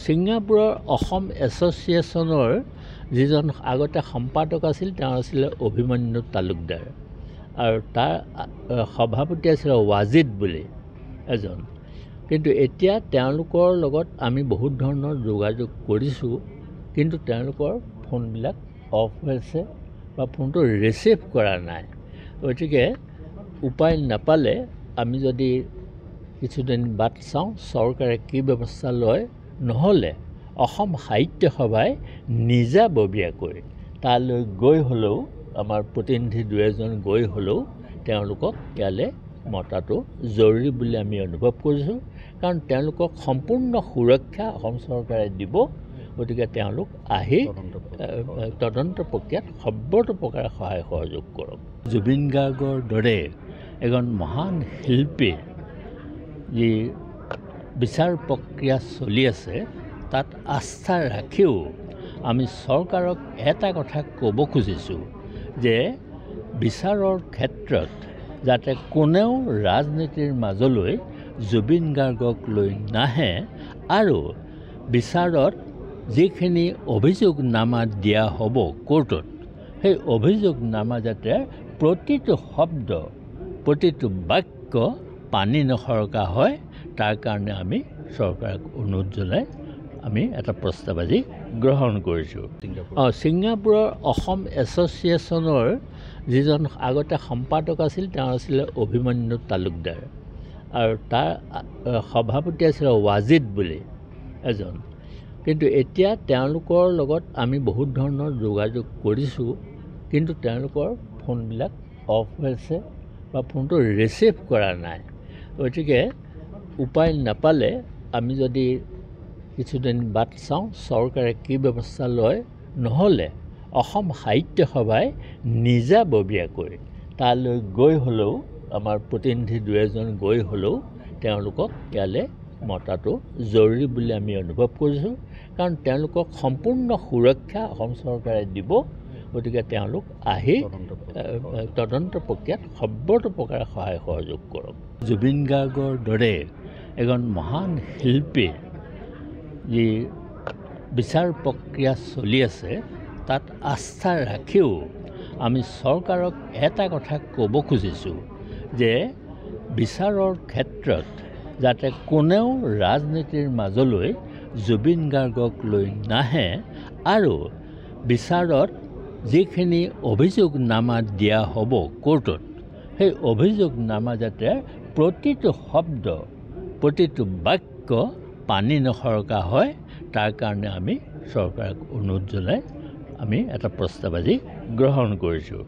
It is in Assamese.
ছিংগাপুৰৰ অসম এছ'চিয়েশ্যনৰ যিজন আগতে সম্পাদক আছিল তেওঁ আছিলে অভিমন্যু তালুকদাৰ আৰু তাৰ সভাপতি আছিলে ৱাজিদ বুলি এজন। কিন্তু এতিয়া তেওঁলোকৰ লগত আমি বহুত ধৰণৰ যোগাযোগ কৰিছোঁ, কিন্তু তেওঁলোকৰ ফোনবিলাক অফ হৈছে বা ফোনটো ৰিচিভ কৰা নাই। গতিকে উপায় নাপালে আমি যদি কিছুদিন বাট চাওঁ চৰকাৰে কি ব্যৱস্থা লয়, নহ'লে অসম সাহিত্য সভাই নিজাববীয়াকৈ তালৈ গৈ হ'লেও আমাৰ প্ৰতিনিধি দুই এজন গৈ হ'লেও তেওঁলোকক ইয়ালৈ মতাটো জৰুৰী বুলি আমি অনুভৱ কৰিছোঁ। কাৰণ তেওঁলোকক সম্পূৰ্ণ সুৰক্ষা অসম চৰকাৰে দিব। গতিকে তেওঁলোক আহি তদন্ত প্ৰক্ৰিয়াত সৰ্বতোপ্ৰকাৰে সহায় সহযোগ কৰক। জুবিন গাৰ্গৰ দৰে এজন মহান শিল্পীৰ যি বিচাৰ প্ৰক্ৰিয়া চলি আছে তাত আস্থা ৰাখিও আমি চৰকাৰক এটা কথা ক'ব খুজিছোঁ যে বিচাৰৰ ক্ষেত্ৰত যাতে কোনেও ৰাজনীতিৰ মাজলৈ জুবিন গাৰ্গক লৈ নাহে আৰু বিচাৰত যিখিনি অভিযোগনামা দিয়া হ'ব কোৰ্টত, সেই অভিযোগনামা যাতে প্ৰতিটো শব্দ প্ৰতিটো বাক্য পানী নসৰকা হয়, তাৰ কাৰণে আমি চৰকাৰক অনুৰোধ জনাই আমি এটা প্ৰস্তাৱ আজি গ্ৰহণ কৰিছোঁ। ছিংগাপুৰৰ অসম এছ'চিয়েশ্যনৰ যিজন আগতে সম্পাদক আছিল তেওঁ আছিলে অভিমন্যু তালুকদাৰ আৰু তাৰ সভাপতি আছিলে ৱাজিদ বুলি এজন। কিন্তু এতিয়া তেওঁলোকৰ লগত আমি বহুত ধৰণৰ যোগাযোগ কৰিছোঁ, কিন্তু তেওঁলোকৰ ফোনবিলাক অফ হৈছে বা ফোনটো ৰিচিভ কৰা নাই। গতিকে উপায় নাপালে আমি যদি কিছুদিন বাট চাওঁ চৰকাৰে কি ব্যৱস্থা লয়, নহ'লে অসম সাহিত্য সভাই নিজাববীয়াকৈ তালৈ গৈ হ'লেও আমাৰ প্ৰতিনিধি দুই এজন গৈ হ'লেও তেওঁলোকক ইয়ালৈ মতাটো জৰুৰী বুলি আমি অনুভৱ কৰিছোঁ। কাৰণ তেওঁলোকক সম্পূৰ্ণ সুৰক্ষা অসম চৰকাৰে দিব। গতিকে তেওঁলোক আহি তদন্ত প্ৰক্ৰিয়াত সৰ্বতোপ্ৰকাৰে সহায় সহযোগ কৰক। জুবিন গাৰ্গৰ দৰে এজন মহান শিল্পীৰ যি বিচাৰ প্ৰক্ৰিয়া চলি আছে তাত আস্থা ৰাখিও আমি চৰকাৰক এটা কথা ক'ব খুজিছোঁ যে বিচাৰৰ ক্ষেত্ৰত যাতে কোনেও ৰাজনীতিৰ মাজলৈ জুবিন গাৰ্গক লৈ নাহে আৰু বিচাৰত যিখিনি অভিযোগনামা দিয়া হ'ব কোৰ্টত, সেই অভিযোগনামা যাতে প্ৰতিটো শব্দ প্ৰতিটো বাক্য পানী নসৰকা হয়, তাৰ কাৰণে আমি চৰকাৰক অনুৰোধ জনাই আমি এটা প্ৰস্তাৱ আজি গ্ৰহণ কৰিছোঁ।